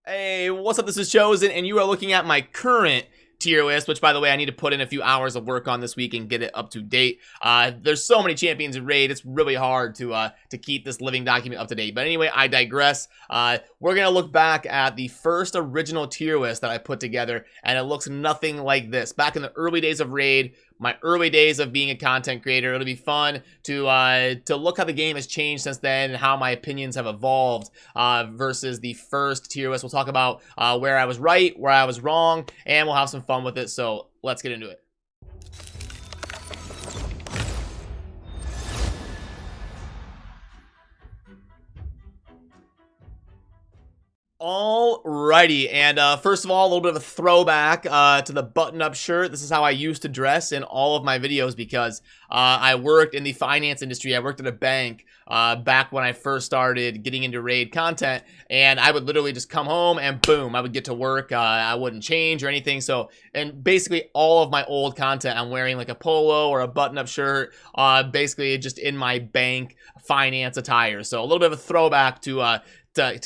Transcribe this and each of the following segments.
Hey, what's up? This is ChoseN, and you are looking at my current tier list, which, by the way, I need to put in a few hours of work on this week and get it up to date. There's so many champions in Raid, it's really hard to keep this living document up to date. But anyway, I digress. We're gonna look back at the first original tier list that I put together, and it looks nothing like this. Back in the early days of Raid, my early days of being a content creator. It'll be fun to look how the game has changed since then and how my opinions have evolved versus the first tier list. We'll talk about where I was right, where I was wrong, and we'll have some fun with it. So let's get into it. Alrighty, and first of all, a little bit of a throwback to the button-up shirt. This is how I used to dress in all of my videos because I worked in the finance industry. I worked at a bank back when I first started getting into Raid content, and I would literally just come home and boom, I would get to work. I wouldn't change or anything. So, and basically all of my old content, I'm wearing like a polo or a button-up shirt, basically just in my bank finance attire. So a little bit of a throwback to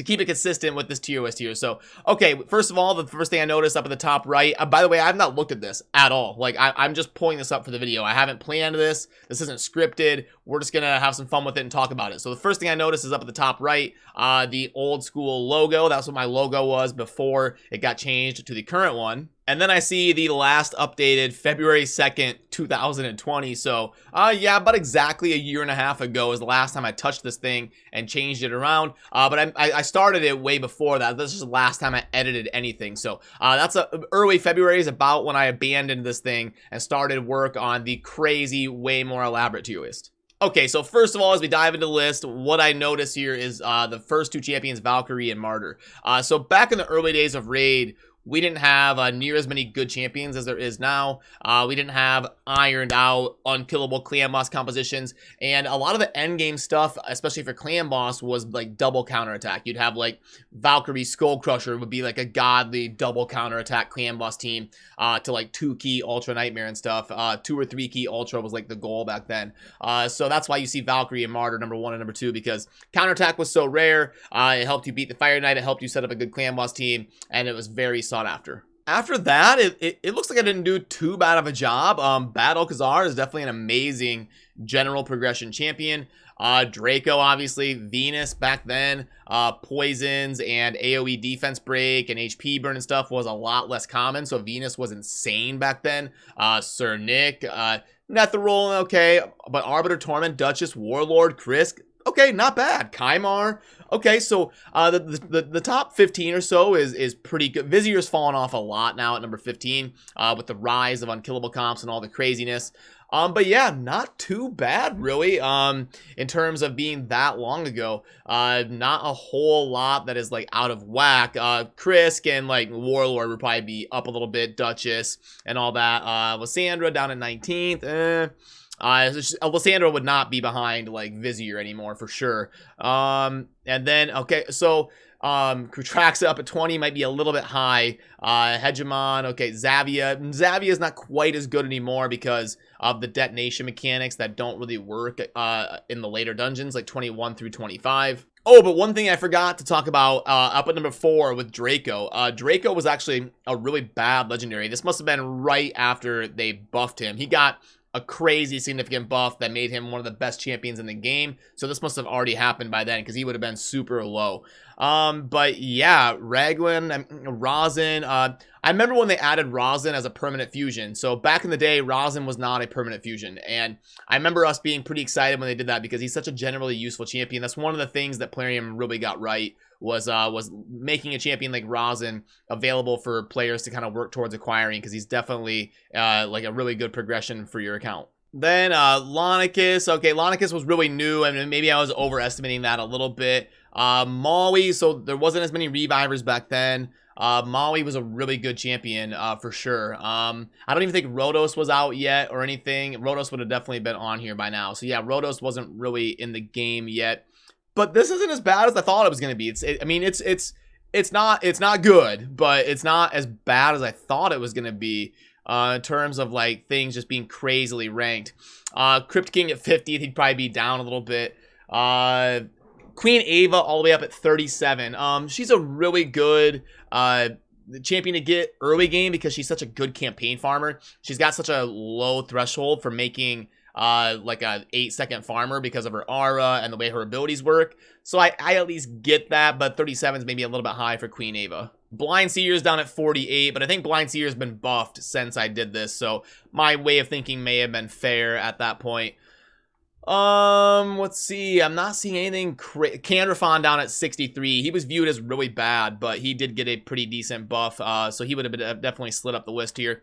keep it consistent with this tier list here. So, okay, first of all, the first thing I noticed up at the top right, by the way, I've not looked at this at all. Like, I'm just pulling this up for the video. I haven't planned this. This isn't scripted. We're just gonna have some fun with it and talk about it. So the first thing I noticed is up at the top right, the old school logo. That's what my logo was before it got changed to the current one. And then I see the last updated February 2nd, 2020. So, yeah, about exactly a year and a half ago is the last time I touched this thing and changed it around. But I started it way before that. This is the last time I edited anything. So, that's early February is about when I abandoned this thing and started work on the crazy, way more elaborate tier list. Okay, so first of all, as we dive into the list, what I notice here is the first two champions, Valkyrie and Martyr. So back in the early days of Raid, we didn't have near as many good champions as there is now. We didn't have ironed out, unkillable clan boss compositions. And a lot of the endgame stuff, especially for clan boss, was like double counterattack. You'd have like Valkyrie Skull Crusher would be like a godly double counterattack clan boss team to like 2-key Ultra Nightmare and stuff. 2 or 3-key Ultra was like the goal back then. So that's why you see Valkyrie and Martyr number 1 and number 2, because counterattack was so rare. It helped you beat the Fire Knight. It helped you set up a good clan boss team. And it was very sought after. After that, it looks like I didn't do too bad of a job. Battle Khazar is definitely an amazing general progression champion. Draco, obviously, Venus back then, poisons and AoE defense break and HP burn and stuff was a lot less common, so Venus was insane back then. Sir Nick, Netheril, okay, but Arbiter, Torment, Duchess, Warlord, Krisk, okay, not bad. Kymar. Okay, so the top 15 or so is pretty good. Vizier's fallen off a lot now at number 15 with the rise of unkillable comps and all the craziness. But yeah, not too bad, really, in terms of being that long ago. Not a whole lot that is, like, out of whack. Krisk and, like, Warlord would probably be up a little bit. Duchess and all that. Lysandra down at 19th. Lysandra would not be behind like Vizier anymore for sure. And then okay, so Kutraxa up at 20 might be a little bit high. Hegemon, okay, Xavia is not quite as good anymore because of the detonation mechanics that don't really work in the later dungeons, like 21 through 25. Oh, but one thing I forgot to talk about up at number 4 with Draco. Draco was actually a really bad legendary. This must have been right after they buffed him. He got a crazy significant buff that made him one of the best champions in the game. So this must have already happened by then because he would have been super low. But yeah, Raglan, Rosin. I remember when they added Rosin as a permanent fusion. So back in the day, Rosin was not a permanent fusion. And I remember us being pretty excited when they did that because he's such a generally useful champion. That's one of the things that Plarium really got right was making a champion like Rosin available for players to kind of work towards acquiring because he's definitely like a really good progression for your account. Then Lonicus. Okay, Lonicus was really new, and maybe I was overestimating that a little bit. Maui, so there wasn't as many revivers back then. Maui was a really good champion for sure. I don't even think Rotos was out yet or anything. Rotos would have definitely been on here by now. So yeah, Rotos wasn't really in the game yet. But this isn't as bad as I thought it was going to be. It's not good, but it's not as bad as I thought it was going to be in terms of like things just being crazily ranked. Crypt King at 50th, he'd probably be down a little bit. Queen Ava all the way up at 37. She's a really good champion to get early game because she's such a good campaign farmer. She's got such a low threshold for making like a 8-second farmer because of her aura and the way her abilities work. So I at least get that, but 37 is maybe a little bit high for Queen Ava. Blind Seer's down at 48, but I think Blind Seer's been buffed since I did this, so my way of thinking may have been fair at that point. Let's see. I'm not seeing anything Candrafon down at 63. He was viewed as really bad, but he did get a pretty decent buff, so he would have been definitely slid up the list here.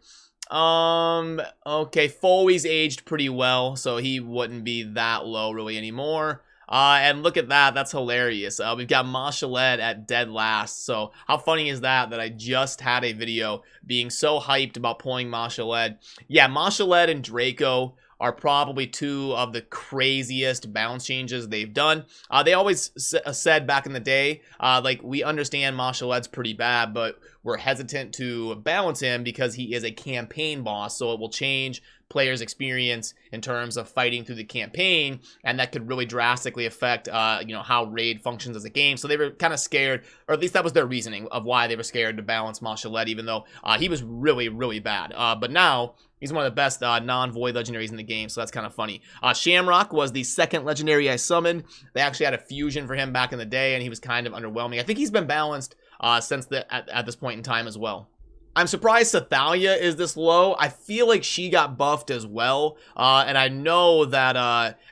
Okay, Foley's aged pretty well, so he wouldn't be that low really anymore. And look at that, that's hilarious. We've got Mashaled at dead last. So how funny is that I just had a video being so hyped about pulling Mashaled. Yeah, Mashaled and Draco are probably two of the craziest bounce changes they've done. They always said back in the day, like, we understand Mashaled's pretty bad, but we're hesitant to balance him because he is a campaign boss, so it will change players' experience in terms of fighting through the campaign, and that could really drastically affect, you know, how Raid functions as a game. So they were kind of scared, or at least that was their reasoning of why they were scared to balance Mashaled, even though he was really, really bad. But now he's one of the best non-void legendaries in the game, so that's kind of funny. Shamrock was the second legendary I summoned. They actually had a fusion for him back in the day, and he was kind of underwhelming. I think he's been balanced since at this point in time as well. I'm surprised Sathalia is this low. I feel like she got buffed as well, and I know that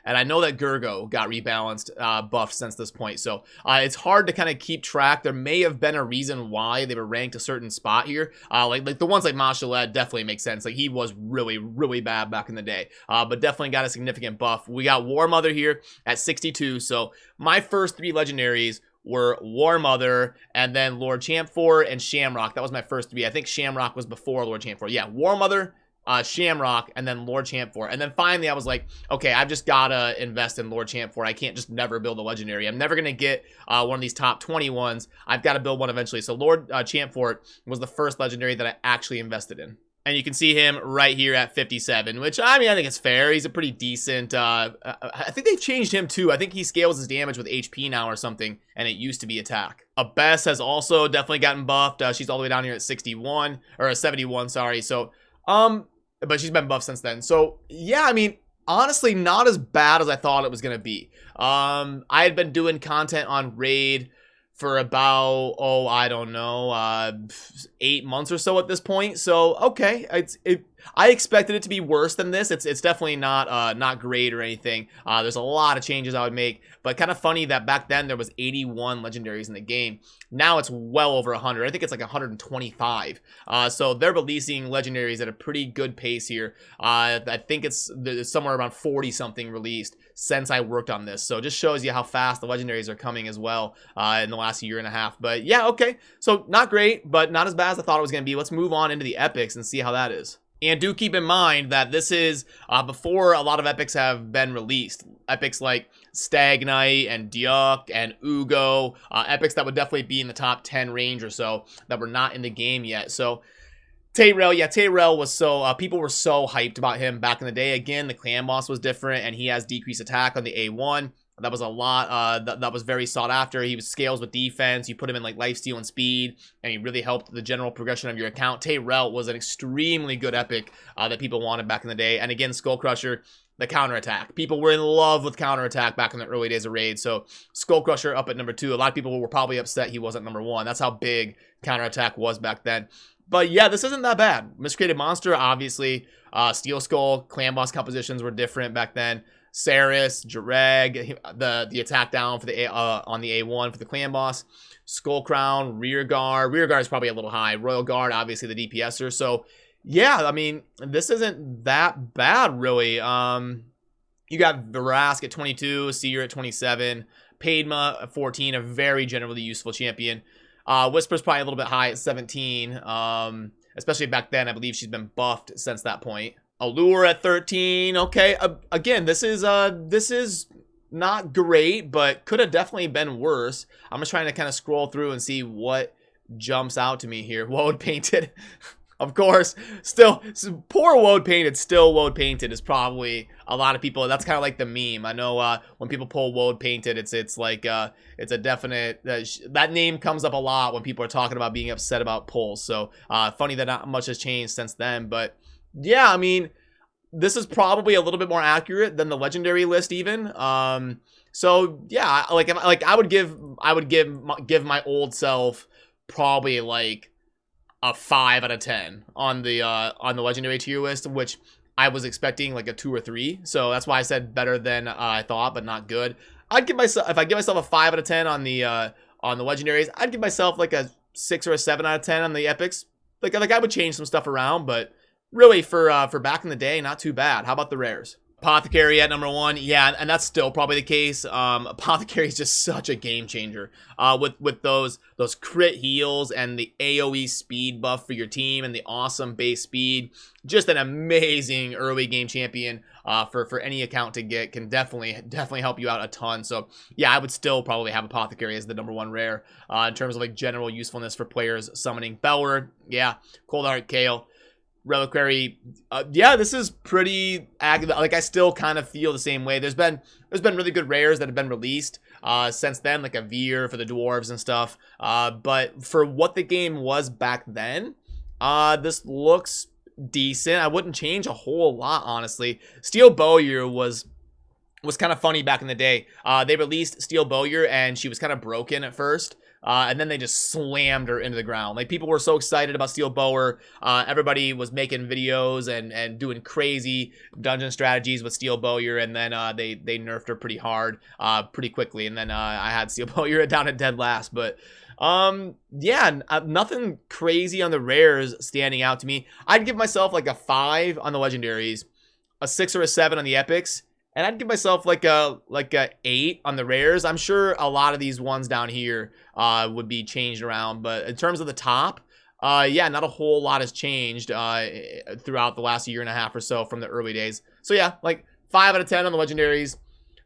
Gurgo got rebalanced, buffed since this point. So it's hard to kind of keep track. There may have been a reason why they were ranked a certain spot here. Like the ones like Mashaled definitely make sense. Like, he was really, really bad back in the day, but definitely got a significant buff. We got War Mother here at 62. So my first three legendaries were War Mother, and then Lord Champfort and Shamrock. That was my first three. I think Shamrock was before Lord Champfort. Yeah, War Mother, Shamrock, and then Lord Champfort. And then finally I was like, okay, I've just gotta invest in Lord Champfort. I can't just never build a legendary. I'm never gonna get one of these top 20 ones. I've got to build one eventually. So Lord Champfort was the first legendary that I actually invested in. And you can see him right here at 57, which, I mean, I think it's fair. He's a pretty decent, I think they've changed him too. I think he scales his damage with HP now or something, and it used to be attack. Abess has also definitely gotten buffed. She's all the way down here at 61, or 71, sorry. So, but she's been buffed since then. So, yeah, I mean, honestly, not as bad as I thought it was going to be. I had been doing content on Raid for about, oh, I don't know, 8 months or so at this point. So, okay, I expected it to be worse than this. It's definitely not great or anything. There's a lot of changes I would make, but kind of funny that back then there was 81 legendaries in the game. Now it's well over 100. I think it's like 125. So they're releasing legendaries at a pretty good pace here. I think it's somewhere around 40 something released since I worked on this. So it just shows you how fast the legendaries are coming as well in the last year and a half. But yeah, okay. So not great, but not as bad as I thought it was going to be. Let's move on into the epics and see how that is. And do keep in mind that this is before a lot of epics have been released. Epics like Stag Knight and Dyuk and Ugo. Epics that would definitely be in the top 10 range or so that were not in the game yet. So Tayrel, yeah, Tayrel was so, people were so hyped about him back in the day. Again, the clan boss was different, and he has decreased attack on the A1. That was a lot, that was very sought after. He was scales with defense. You put him in like lifesteal and speed, and he really helped the general progression of your account. Tayrel was an extremely good epic that people wanted back in the day. And again, Skullcrusher, the counterattack. People were in love with counterattack back in the early days of Raid. So Skullcrusher up at number 2. A lot of people were probably upset he wasn't number 1. That's how big counterattack was back then. But yeah, this isn't that bad. Miscreated Monster, obviously. Steel Skull, clan boss compositions were different back then. Saris, Jareg, the attack down for the on the A1 for the clan boss. Skull Crown, Rear Guard. Rear Guard is probably a little high. Royal Guard, obviously the DPSer. So yeah, I mean, this isn't that bad, really. You got Verask at 22, Seer at 27, Padma at 14, a very generally useful champion. Whisper's probably a little bit high at 17, especially back then. I believe she's been buffed since that point. Allure at 13. Okay, again, this is not great, but could have definitely been worse. I'm just trying to kind of scroll through and see what jumps out to me here. Woad Painted. Of course, still poor Woad Painted, still Woad Painted is probably a lot of people. That's kind of like the meme. I know when people pull Woad Painted, it's like it's a definite that name comes up a lot when people are talking about being upset about pulls. So funny that not much has changed since then. But yeah, I mean, this is probably a little bit more accurate than the legendary list even. So yeah, like I would give my old self probably like a 5 out of 10 on the legendary tier list, which I was expecting like a 2 or 3. So that's why I said better than I thought, but not good. I'd give myself, if I give myself a 5 out of 10 on the legendaries, I'd give myself like a 6 or a 7 out of 10 on the epics. Like I would change some stuff around, but really for back in the day, not too bad. How about the rares? Apothecary at number 1, yeah, and that's still probably the case. Apothecary is just such a game changer with those crit heals and the AoE speed buff for your team and the awesome base speed. Just an amazing early game champion for any account to get. Can definitely help you out a ton. So yeah, I would still probably have Apothecary as the number 1 rare in terms of like general usefulness for players summoning Bellward. Yeah, Cold Heart Kale. Reliquary, yeah, this is pretty active. Like I still kind of feel the same way. There's been really good rares that have been released since then, like a Veer for the dwarves and stuff. But for what the game was back then, this looks decent. I wouldn't change a whole lot, honestly. Steel Bowyer was kind of funny back in the day. They released Steel Bowyer and she was kind of broken at first. And then they just slammed her into the ground. Like people were so excited about Steel Bowyer. Everybody was making videos and doing crazy dungeon strategies with Steel Bowyer. And then they nerfed her pretty hard, pretty quickly. And then I had Steel Bowyer down at dead last. But yeah, nothing crazy on the rares standing out to me. I'd give myself like a 5 on the legendaries, a 6 or a 7 on the epics. And I'd give myself like a 8 on the rares. I'm sure a lot of these ones down here would be changed around. But in terms of the top, yeah, not a whole lot has changed throughout the last year and a half or so from the early days. So yeah, like 5 out of 10 on the legendaries.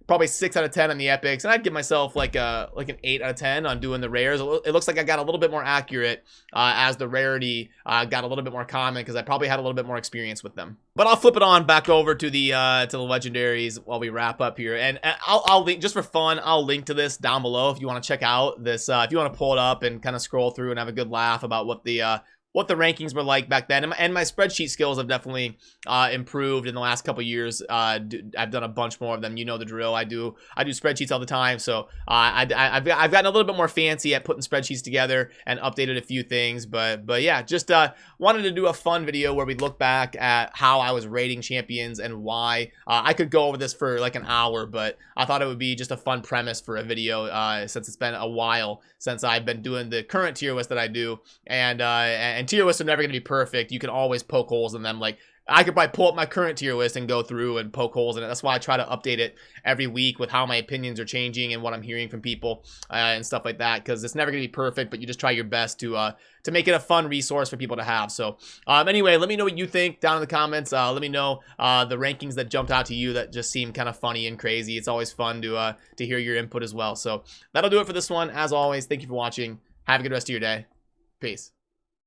Probably 6 out of 10 on the epics, and I'd give myself like an 8 out of 10 on doing the rares. It looks like I got a little bit more accurate as the rarity got a little bit more common because I probably had a little bit more experience with them. But I'll flip it on back over to the legendaries while we wrap up here, and I'll link just for fun. I'll link to this down below if you want to check out this. If you want to pull it up and kind of scroll through and have a good laugh about what the rankings were like back then. And my spreadsheet skills have definitely improved in the last couple years. I've done a bunch more of them. You know the drill. I do spreadsheets all the time. So I've gotten a little bit more fancy at putting spreadsheets together and updated a few things. But yeah, just wanted to do a fun video where we look back at how I was rating champions and why. I could go over this for like an hour, but I thought it would be just a fun premise for a video since it's been a while since I've been doing the current tier list that I do. And tier lists are never going to be perfect. You can always poke holes in them. Like I could probably pull up my current tier list and go through and poke holes in it. That's why I try to update it every week with how my opinions are changing and what I'm hearing from people and stuff like that. Because it's never going to be perfect, but you just try your best to make it a fun resource for people to have. So anyway, let me know what you think down in the comments. Let me know the rankings that jumped out to you that just seem kind of funny and crazy. It's always fun to hear your input as well. So that'll do it for this one. As always, thank you for watching. Have a good rest of your day. Peace.